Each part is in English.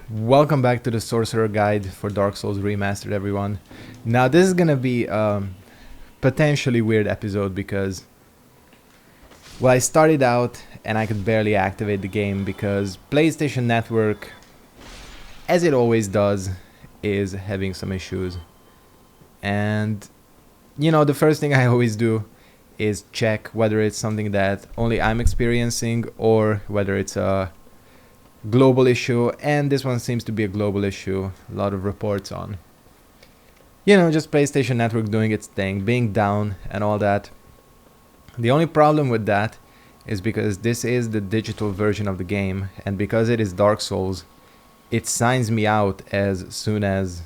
Welcome back to the Sorcerer guide for Dark Souls Remastered, everyone. Now this is gonna be a potentially weird episode because, well, I started out and I could barely activate the game because PlayStation Network, as it always does, is having some issues. And, you know, the first thing I always do is check whether it's something that only I'm experiencing or whether it's a global issue, and this one seems to be a global issue. A lot of reports on, you know, just PlayStation Network doing its thing, being down and all that. The only problem with that is because this is the digital version of the game, and because it is Dark Souls, it signs me out as soon as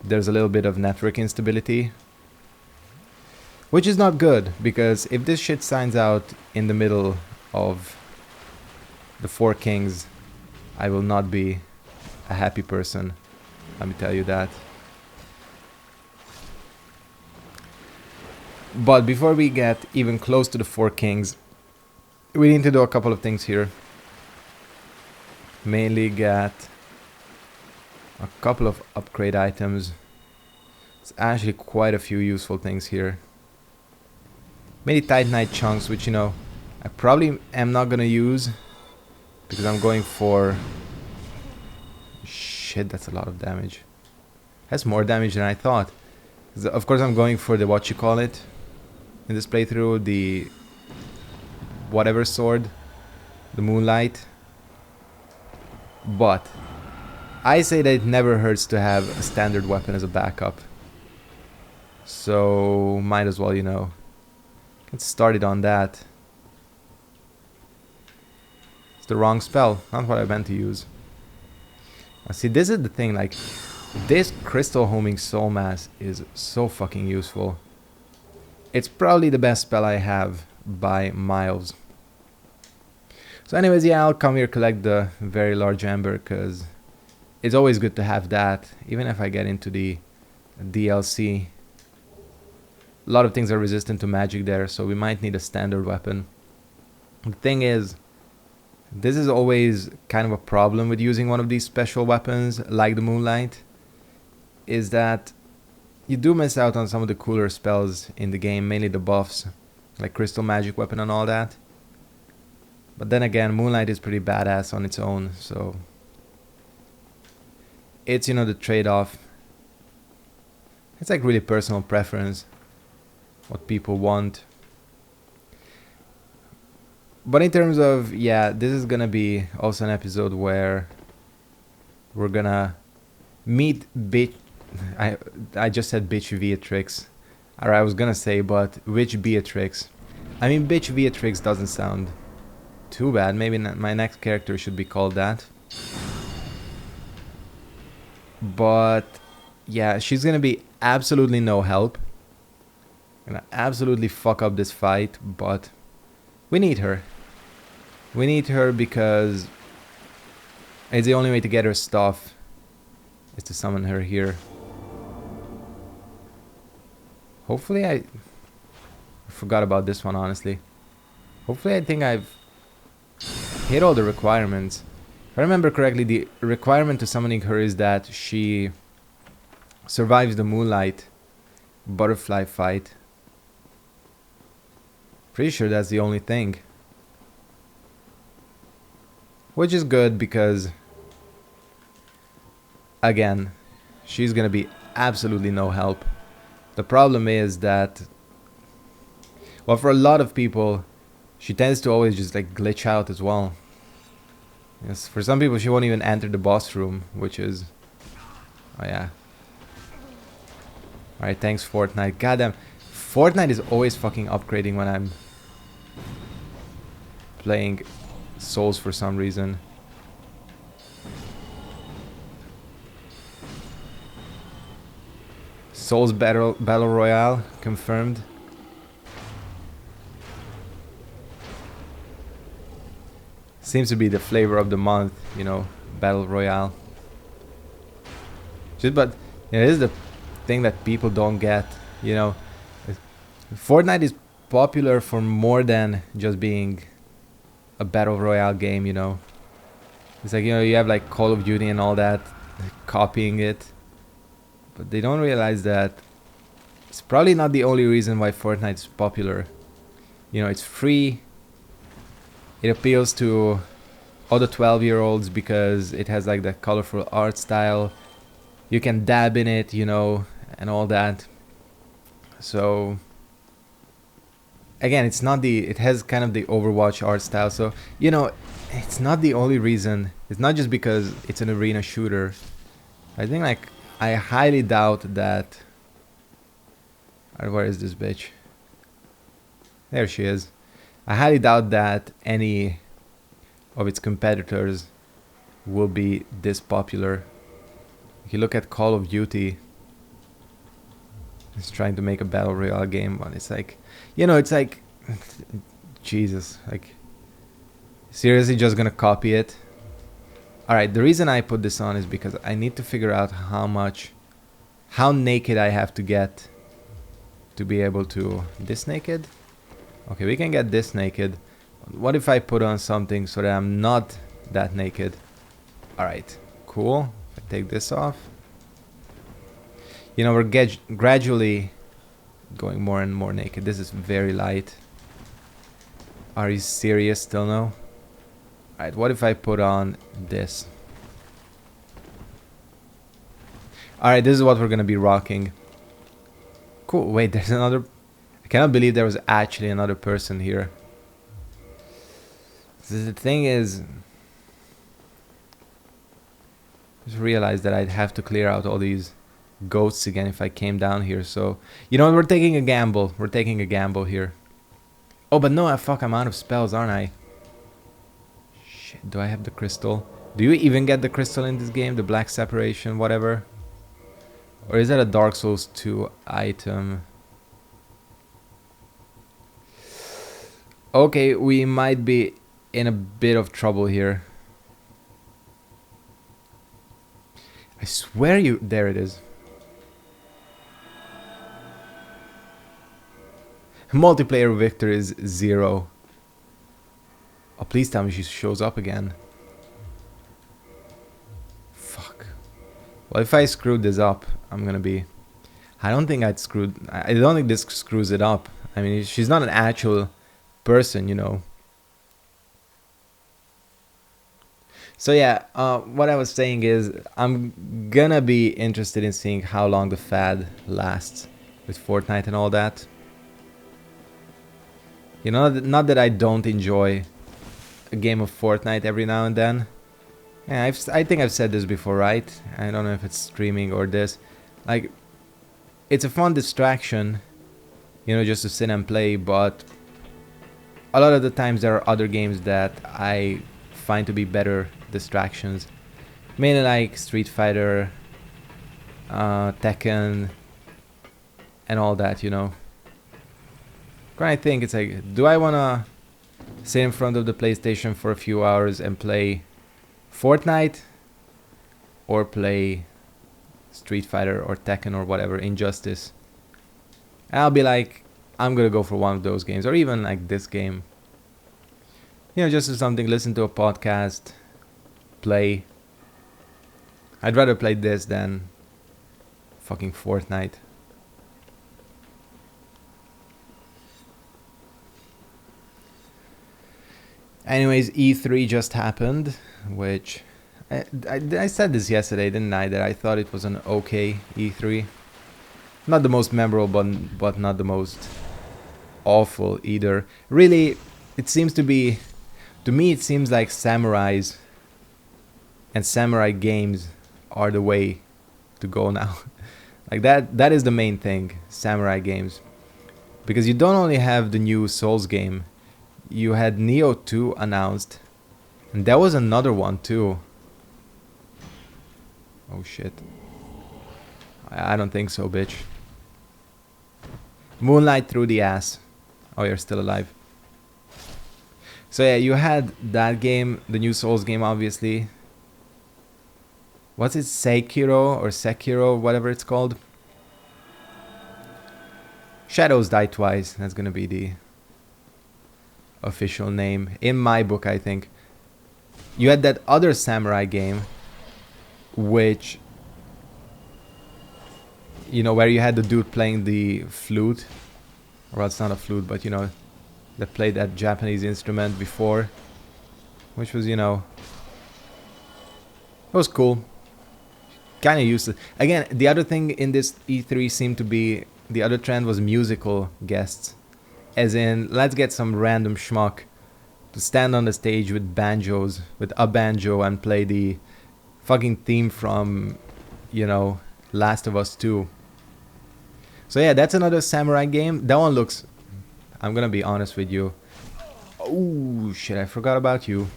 there's a little bit of network instability, which is not good, because if this shit signs out in the middle of the Four Kings, I will not be a happy person. Let me tell you that. But before we get even close to the Four Kings, we need to do a couple of things here. Mainly get a couple of upgrade items. There's actually quite a few useful things here. Many Titanite chunks, which, you know, I probably am not gonna use, because I'm going for... Shit, that's a lot of damage. That's more damage than I thought. Of course I'm going for the whatchamacallit in this playthrough, the whatever sword, the moonlight. But I say that it never hurts to have a standard weapon as a backup. So might as well, you know, get started on that. The wrong spell, not what I meant to use. See, this is the thing, like, this crystal homing soul mass is so fucking useful. It's probably the best spell I have by miles. So anyways, yeah, I'll come here collect the very large ember, because it's always good to have that, even if I get into the DLC. A lot of things are resistant to magic there, so we might need a standard weapon. The thing is, this is always kind of a problem with using one of these special weapons, like the Moonlight, is that you do miss out on some of the cooler spells in the game, mainly the buffs, like Crystal Magic Weapon and all that. But then again, Moonlight is pretty badass on its own, so... It's, you know, the trade-off. It's like really personal preference, what people want. But in terms of, yeah, this is gonna be also an episode where we're gonna meet I just said bitch Beatrice. Or I was gonna say, but which Beatrice? I mean, bitch Beatrice doesn't sound too bad. Maybe my next character should be called that. But yeah, she's gonna be absolutely no help. Gonna absolutely fuck up this fight, but we need her. We need her because it's the only way to get her stuff is to summon her here. Hopefully I forgot about this one, honestly. Hopefully I think I've hit all the requirements. If I remember correctly, the requirement to summoning her is that she survives the Moonlight butterfly fight. Pretty sure that's the only thing. Which is good because, again, she's gonna be absolutely no help. The problem is that, well, for a lot of people, she tends to always just like glitch out as well. Yes, for some people she won't even enter the boss room, which is... Oh yeah. Alright, thanks Fortnite. Goddamn, Fortnite is always fucking upgrading when I'm playing Souls for some reason. Souls Battle Royale confirmed. Seems to be the flavor of the month, you know, Battle Royale. But you know, this is the thing that people don't get, you know. Fortnite is popular for more than just being a Battle Royale game, you know. It's like, you know, you have like Call of Duty and all that, copying it. But they don't realize that it's probably not the only reason why Fortnite is popular. You know, it's free. It appeals to all the 12-year-olds because it has like that colorful art style. You can dab in it, you know, and all that. So again, it has kind of the Overwatch art style. So, you know, it's not the only reason. It's not just because it's an arena shooter. I think like I highly doubt that. Where is this bitch? There she is. I highly doubt that any of its competitors will be this popular. If you look at Call of Duty, it's trying to make a battle royale game, but it's like, you know, it's like, Jesus, like, seriously just gonna copy it? Alright, the reason I put this on is because I need to figure out how naked I have to get to be able to, this naked? Okay, we can get this naked. What if I put on something so that I'm not that naked? Alright, cool. If I take this off. You know, we're gradually going more and more naked. This is very light. Are you serious still no? Alright, what if I put on this? Alright, this is what we're gonna be rocking. Cool, wait, there's another... I cannot believe there was actually another person here. The thing is... I just realized that I'd have to clear out all these ghosts again if I came down here, so... You know, we're taking a gamble. We're taking a gamble here. Oh, but no, fuck, I'm out of spells, aren't I? Shit, do I have the crystal? Do you even get the crystal in this game? The black separation, whatever? Or is that a Dark Souls 2 item? Okay, we might be in a bit of trouble here. I swear you... There it is. Multiplayer victory is 0. Oh, please tell me she shows up again. Fuck. Well, if I screwed this up, I'm gonna be... I don't think I don't think this screws it up. I mean, she's not an actual person, you know. So yeah, what I was saying is I'm gonna be interested in seeing how long the fad lasts with Fortnite and all that. You know, not that I don't enjoy a game of Fortnite every now and then. Yeah, I think I've said this before, right? I don't know if it's streaming or this. Like, it's a fun distraction, you know, just to sit and play, but a lot of the times there are other games that I find to be better distractions. Mainly like Street Fighter, Tekken, and all that, you know. I think it's like, do I wanna sit in front of the PlayStation for a few hours and play Fortnite, or play Street Fighter or Tekken or whatever, Injustice? I'll be like, I'm gonna go for one of those games, or even like this game. You know, just do something, listen to a podcast, play. I'd rather play this than fucking Fortnite. Anyways, E3 just happened, which... I said this yesterday, didn't I? That I thought it was an okay E3. Not the most memorable, but not the most awful either. Really, it seems to be... To me, it seems like samurais and samurai games are the way to go now. Like that is the main thing, samurai games. Because you don't only have the new Souls game, you had Neo 2 announced, and there was another one too. Oh shit. I don't think so, bitch. Moonlight through the ass. Oh, you're still alive. So yeah, you had that game, the new Souls game, obviously. What's it, Sekiro, whatever it's called? Shadows Die Twice, that's gonna be the official name in my book, I think. You had that other samurai game, which, you know, where you had the dude playing the flute. Well, it's not a flute, but you know, that played that Japanese instrument before. Which was, you know, it was cool. Kind of useless. Again, the other thing in this E3 seemed to be, the other trend was musical guests. As in, let's get some random schmuck to stand on the stage with banjos, with a banjo, and play the fucking theme from, you know, Last of Us 2. So yeah, that's another samurai game. That one looks, I'm gonna be honest with you. Oh shit, I forgot about you.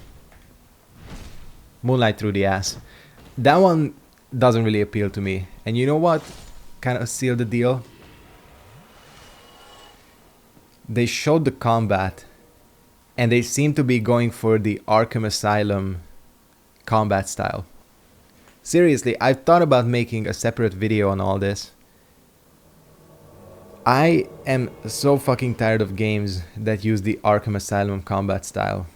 Moonlight through the ass. That one doesn't really appeal to me. And you know what kind of sealed the deal? They showed the combat, and they seem to be going for the Arkham Asylum combat style. Seriously, I've thought about making a separate video on all this. I am so fucking tired of games that use the Arkham Asylum combat style.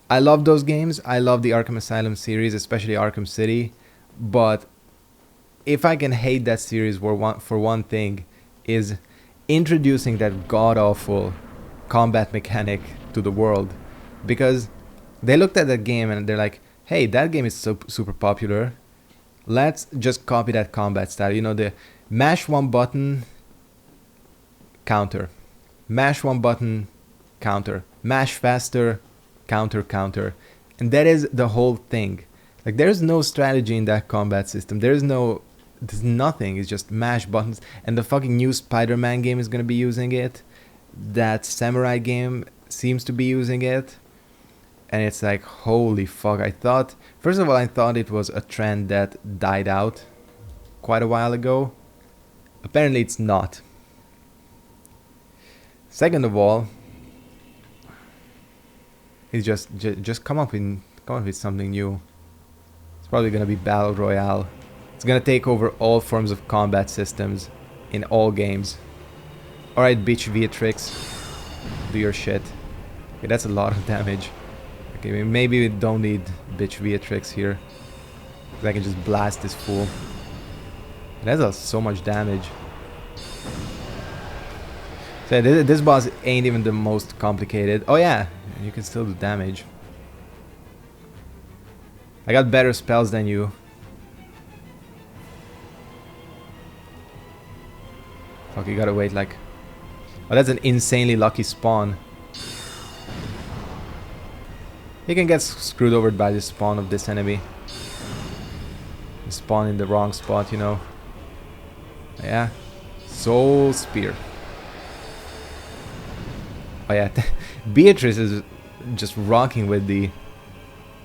I love those games. I love the Arkham Asylum series, especially Arkham City. But if I can hate that series for one thing, is introducing that god-awful combat mechanic to the world. Because they looked at that game and they're like, hey, that game is so super popular. Let's just copy that combat style. You know, the mash one button, counter. Mash one button, counter. Mash faster, counter, counter. And that is the whole thing. Like, there's no strategy in that combat system. There's nothing. It's just mash buttons. And the fucking new Spider-Man game is gonna be using it. That samurai game seems to be using it. And it's like, holy fuck. First of all, I thought it was a trend that died out quite a while ago. Apparently it's not. Second of all, it's just come up with something new. It's probably gonna be Battle Royale. It's gonna take over all forms of combat systems in all games. Alright, bitch Beatrice, do your shit. Okay, that's a lot of damage. Okay, maybe we don't need bitch Beatrix here. I can just blast this fool. That's so much damage. So this boss ain't even the most complicated. Oh yeah, you can still do damage. I got better spells than you. Fuck, you gotta wait like... Oh, that's an insanely lucky spawn. You can get screwed over by the spawn of this enemy. You spawn in the wrong spot, you know. Yeah. Soul Spear. Oh yeah, Beatrice is just rocking with the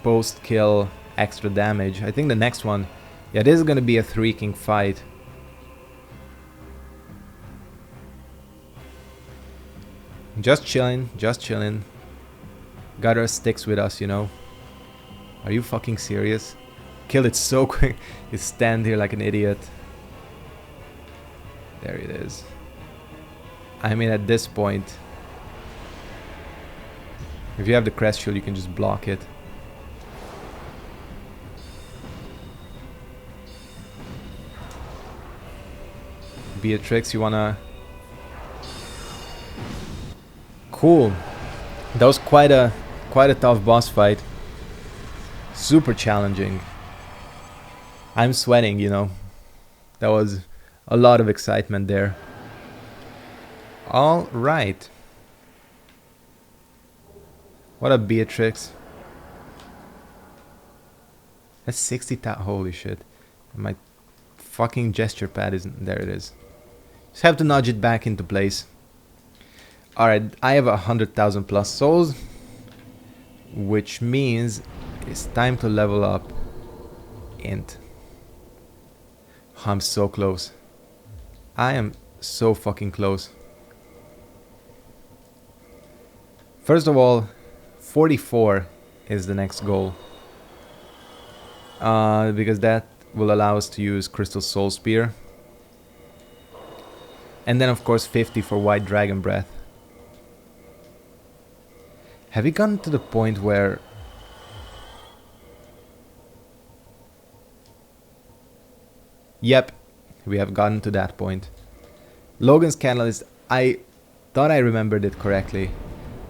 post-kill extra damage. I think the next one... Yeah, this is gonna be a 3-king fight. Just chilling, just chilling. Got our sticks with us, you know. Are you fucking serious? Killed it so quick. You stand here like an idiot. There it is. I mean, at this point, if you have the crest shield, you can just block it. Beatrix, you wanna... Cool. That was quite a tough boss fight. Super challenging. I'm sweating, you know. That was a lot of excitement there. All right. What up, Beatrix? That's 60,000. Holy shit. My fucking gesture pad isn't... There it is. Just have to nudge it back into place. Alright, I have 100,000 plus souls, which means it's time to level up Int. I'm so close. I am so fucking close. First of all, 44 is the next goal. Because that will allow us to use Crystal Soul Spear. And then of course 50 for White Dragon Breath. Have we gotten to the point where Yep, we have gotten to that point. Logan's Catalyst, I thought I remembered it correctly,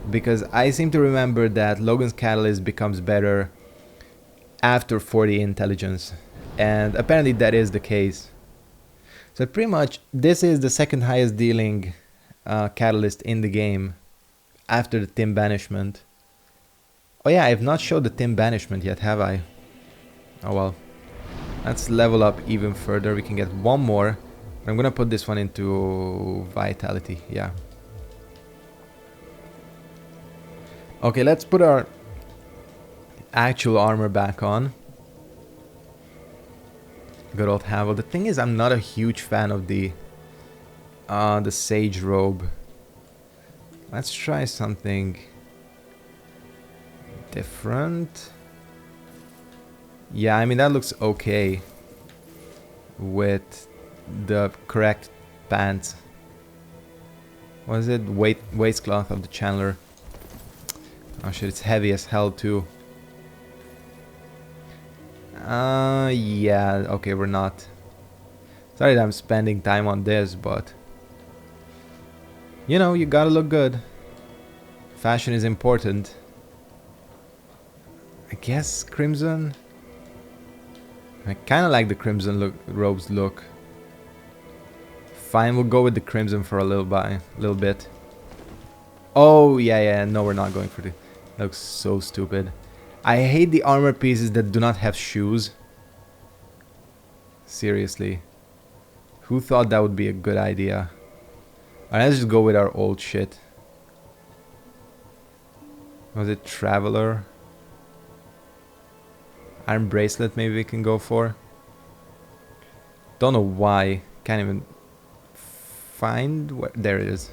because I seem to remember that Logan's Catalyst becomes better after 40 intelligence, and apparently that is the case. So pretty much this is the second highest dealing catalyst in the game after the Tim Banishment. Oh yeah, I have not showed the Tim Banishment yet, have I? Oh well. Let's level up even further. We can get one more. I'm gonna put this one into Vitality, yeah. Okay, let's put our actual armor back on. Good old Havel. The thing is, I'm not a huge fan of the Sage Robe. Let's try something different. Yeah, I mean that looks okay with the correct pants. What is it? Waistcloth of the Chandler. Oh shit, it's heavy as hell too. Yeah, okay, we're not. Sorry that I'm spending time on this, but you know, you gotta look good. Fashion is important. I guess crimson. I kinda like the crimson robes look. Fine, we'll go with the crimson for a little bit. Oh, yeah, no, we're not going for the... Looks so stupid. I hate the armor pieces that do not have shoes. Seriously. Who thought that would be a good idea? Alright, let's just go with our old shit. Was it Traveler? Iron Bracelet maybe we can go for. Don't know why. Can't even find where... There it is.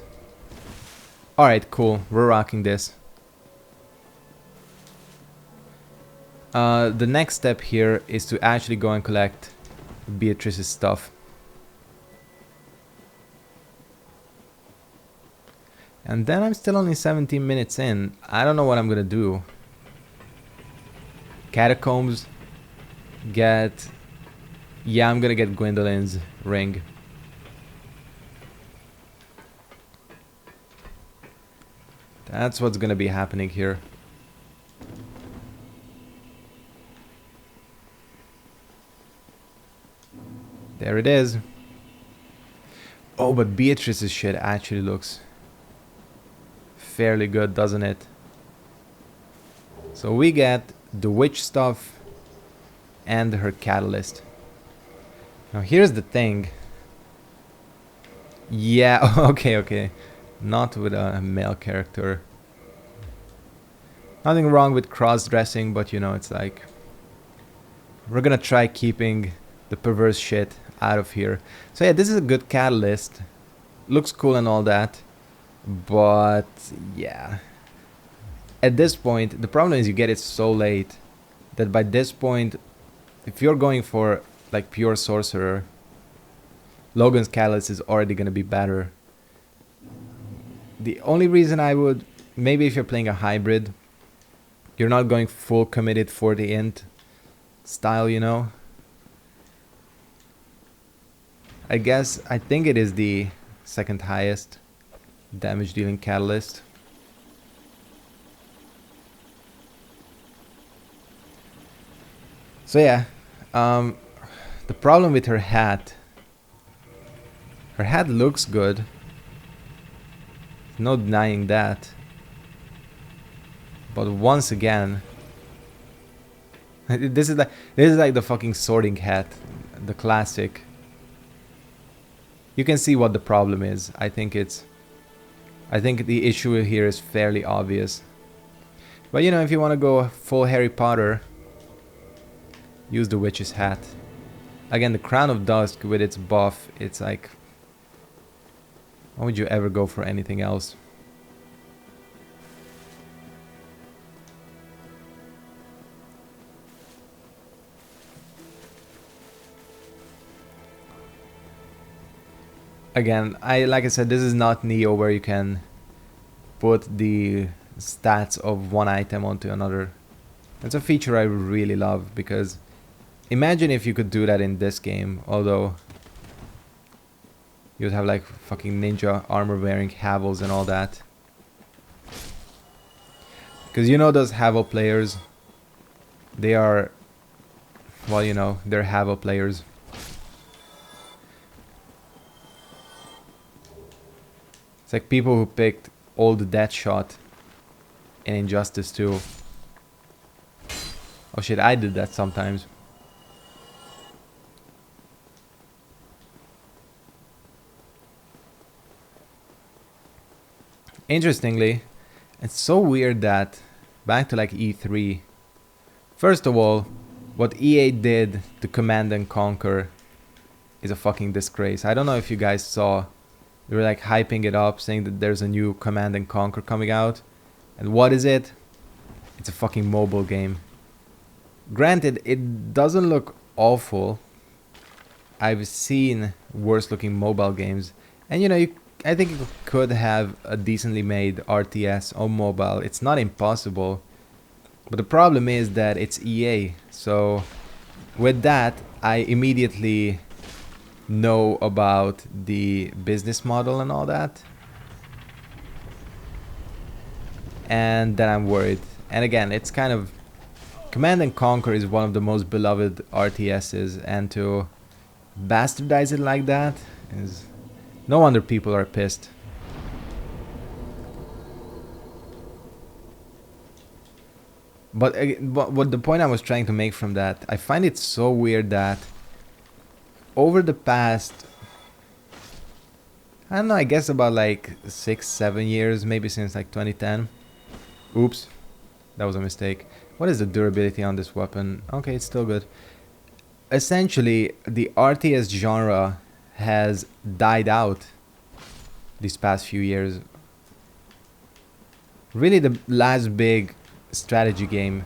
Alright, cool. We're rocking this. The next step here is to actually go and collect Beatrice's stuff. And then I'm still only 17 minutes in. I don't know what I'm gonna do. Catacombs. Get... Yeah, I'm gonna get Gwendolyn's ring. That's what's gonna be happening here. There it is. Oh, but Beatrice's shit actually looks fairly good, doesn't it? So we get the witch stuff and her catalyst. Now here's the thing. Yeah, okay. Not with a male character. Nothing wrong with cross-dressing, but you know, it's like... We're gonna try keeping the perverse shit out of here. So yeah, this is a good catalyst. Looks cool and all that. But yeah. At this point, the problem is you get it so late that by this point, if you're going for like pure Sorcerer, Logan's Catalyst is already gonna be better. The only reason I would, maybe if you're playing a hybrid, you're not going full committed 40 int style, you know. I think it is the second highest damage dealing catalyst. So yeah, the problem with her hat looks good. No denying that. But once again, this is like the fucking sorting hat, the classic. You can see what the problem is. I think the issue here is fairly obvious. But you know, if you want to go full Harry Potter, use the witch's hat. Again, the Crown of Dusk with its buff, it's like, why would you ever go for anything else? Again, like I said, this is not Neo where you can put the stats of one item onto another. It's a feature I really love because Imagine if you could do that in this game, although you'd have like fucking ninja armor wearing Havels and all that. Because you know those Havel players, they are, well, you know, they're Havel players. It's like people who picked old Deathshot in Injustice 2. Oh shit, I did that sometimes. Interestingly, it's so weird that, back to like E3, first of all, what EA did to Command and Conquer is a fucking disgrace. I don't know if you guys saw, they were like hyping it up, saying that there's a new Command and Conquer coming out. And what is it? It's a fucking mobile game. Granted, it doesn't look awful. I've seen worse looking mobile games. And you know, I think it could have a decently made RTS on mobile. It's not impossible. But the problem is that it's EA. So with that, I immediately know about the business model and all that. And then I'm worried. And again, it's kind of... Command and Conquer is one of the most beloved RTSs, and to bastardize it like that is... No wonder people are pissed. But what the point I was trying to make from that, I find it so weird that over the past, I don't know, I guess about like 6-7 years, maybe since like 2010. Oops, that was a mistake. What is the durability on this weapon? Okay, it's still good. Essentially, the RTS genre has died out these past few years. Really, the last big strategy game,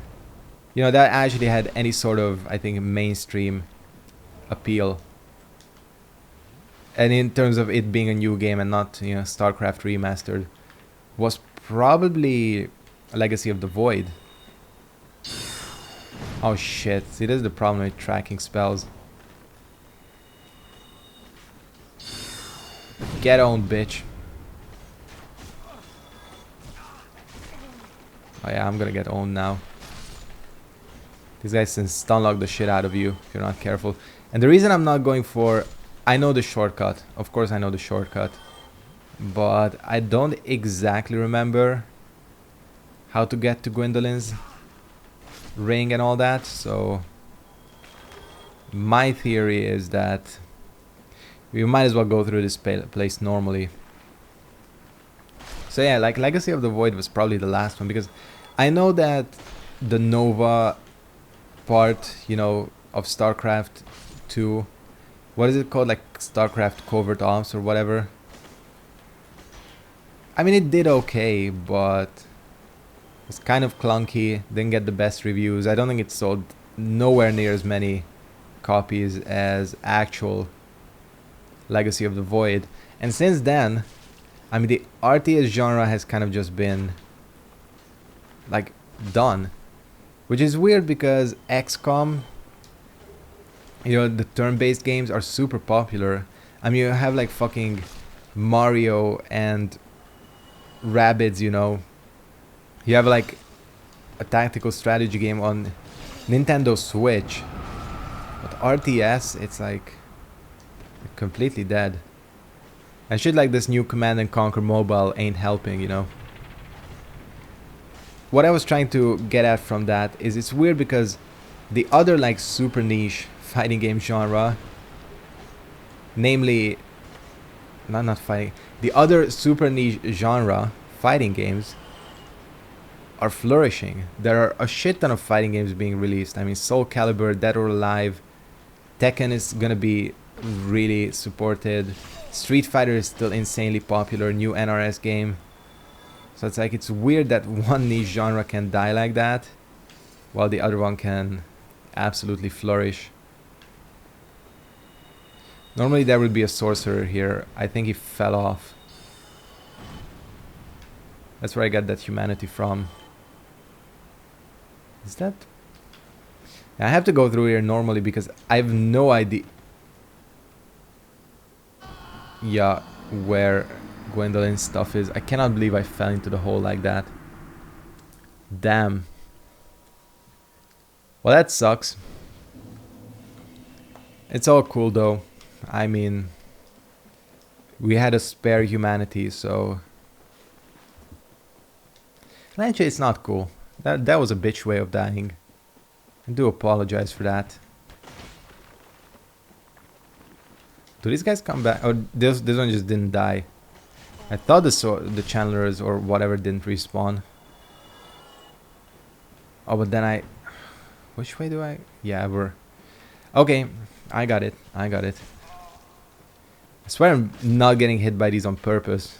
you know, that actually had any sort of, I think, mainstream appeal. And in terms of it being a new game and not, you know, StarCraft Remastered, was probably Legacy of the Void. Oh shit, see, this is the problem with tracking spells. Get owned, bitch. Oh yeah, I'm gonna get owned now. These guys can stunlock the shit out of you if you're not careful. And the reason I'm not going for... I know the shortcut. Of course I know the shortcut. But I don't exactly remember how to get to Gwendolyn's ring and all that. So my theory is that we might as well go through this place normally. So yeah, like Legacy of the Void was probably the last one, because I know that the Nova part, you know, of StarCraft 2, what is it called, like StarCraft Covert Ops or whatever? I mean, it did okay, but it's kind of clunky, didn't get the best reviews. I don't think it sold nowhere near as many copies as actual Legacy of the Void. And since then, I mean, the RTS genre has kind of just been like done, which is weird because XCOM, you know, the turn-based games are super popular. I mean, you have like fucking Mario and Rabbids, you know. You have like a tactical strategy game on Nintendo Switch, but RTS, it's like completely dead. And shit like this new Command and Conquer mobile ain't helping, you know. What I was trying to get at from that is it's weird because the other like super niche fighting game genre, namely, not fighting, the other super niche genre, fighting games, are flourishing. There are a shit ton of fighting games being released. I mean, Soul Calibur, Dead or Alive, Tekken is gonna be really supported. Street Fighter is still insanely popular, new NRS game. So it's like, it's weird that one niche genre can die like that, while the other one can absolutely flourish. Normally there would be a Sorcerer here. I think he fell off. That's where I got that humanity from. Is that... I have to go through here normally because I have no idea. Yeah, where Gwendolyn's stuff is. I cannot believe I fell into the hole like that. Damn. Well, that sucks. It's all cool though. I mean, we had to spare humanity, so... And actually, it's not cool. That was a bitch way of dying. I do apologize for that. Do these guys come back? Oh, this one just didn't die. I thought the channelers or whatever didn't respawn. Oh, but then I... Which way do I... Yeah, we're... Okay, I got it. I got it. I swear I'm not getting hit by these on purpose.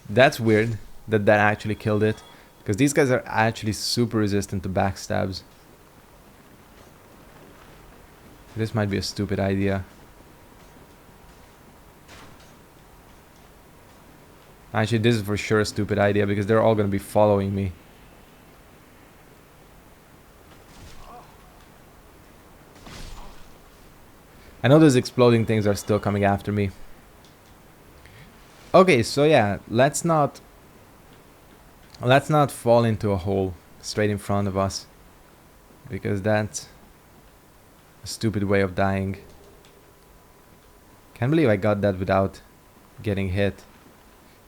That's weird that actually killed it. Because these guys are actually super resistant to backstabs. This might be a stupid idea. Actually, this is for sure a stupid idea because they're all going to be following me. I know those exploding things are still coming after me. Okay, so yeah, let's not fall into a hole straight in front of us, because that's a stupid way of dying. Can't believe I got that without getting hit.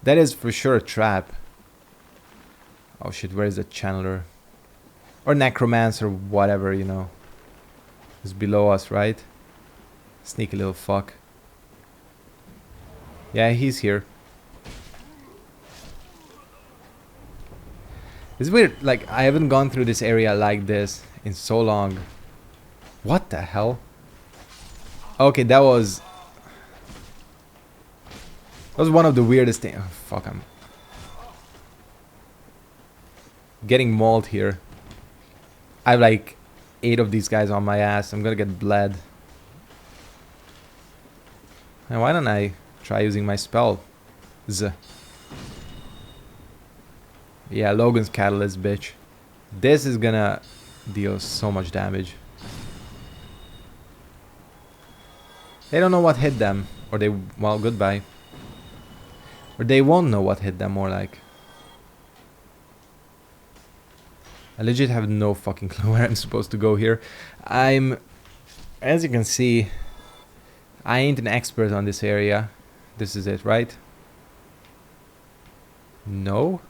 That is for sure a trap. Oh shit, where is the channeler? Or necromancer, whatever, you know. It's below us, right? Sneaky little fuck. Yeah, he's here. It's weird, like, I haven't gone through this area like this in so long. What the hell? Okay, that was one of the weirdest things. Oh, fuck, I'm getting mauled here. I have like 8 of these guys on my ass. I'm gonna get bled. And why don't I try using my spell? Yeah, Logan's Catalyst, bitch. This is gonna deal so much damage. They don't know what hit them. Or they... Well, goodbye. Or they won't know what hit them, more like. I legit have no fucking clue where I'm supposed to go here. As you can see, I ain't an expert on this area. This is it, right? No?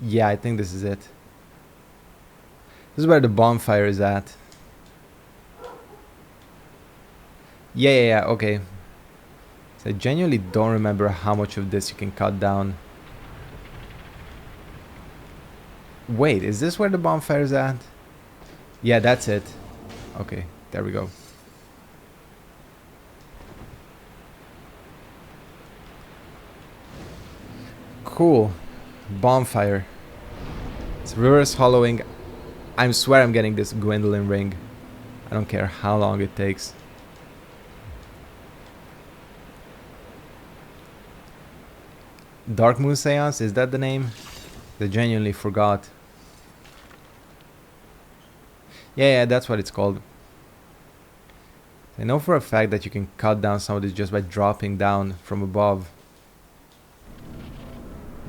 Yeah, I think this is it. This is where the bonfire is at. Yeah, okay. So I genuinely don't remember how much of this you can cut down. Wait, is this where the bonfire is at? Yeah, that's it. Okay, there we go. Cool. Bonfire. It's reverse hollowing. I swear I'm getting this Gwendolyn ring. I don't care how long it takes. Dark Moon Seance, is that the name? I genuinely forgot. Yeah, that's what it's called. I know for a fact that you can cut down some of this just by dropping down from above.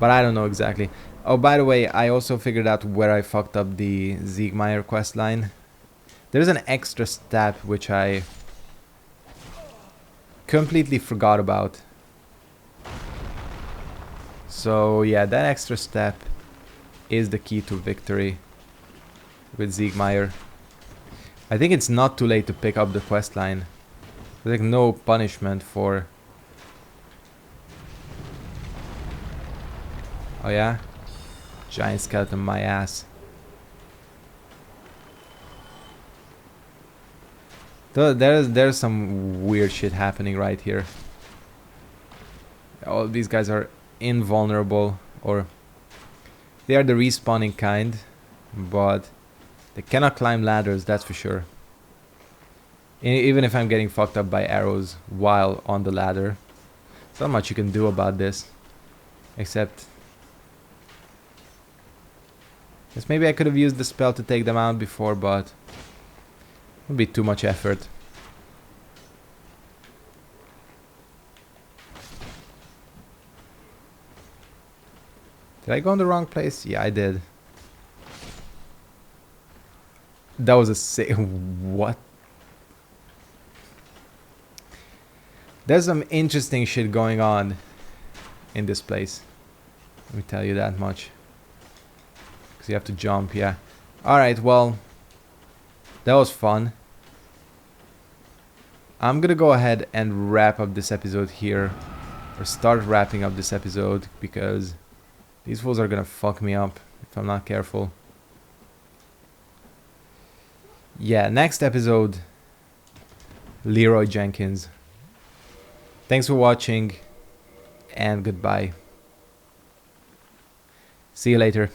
But I don't know exactly. Oh, by the way, I also figured out where I fucked up the Siegmeyer questline. There's an extra step which I completely forgot about. So yeah, that extra step is the key to victory with Siegmeyer. I think it's not too late to pick up the questline. There's like no punishment for... Oh yeah? Giant skeleton, my ass. There's some weird shit happening right here. All these guys are invulnerable, or they are the respawning kind, but they cannot climb ladders, that's for sure. Even if I'm getting fucked up by arrows while on the ladder. There's not much you can do about this. Except... Guess maybe I could have used the spell to take them out before, but... It would be too much effort. Did I go in the wrong place? Yeah, I did. That was a what? There's some interesting shit going on in this place. Let me tell you that much. Because you have to jump, yeah. Alright, well. That was fun. I'm gonna go ahead and wrap up this episode here. Or start wrapping up this episode. Because these fools are gonna fuck me up if I'm not careful. Yeah, next episode, Leroy Jenkins. Thanks for watching, and goodbye. See you later.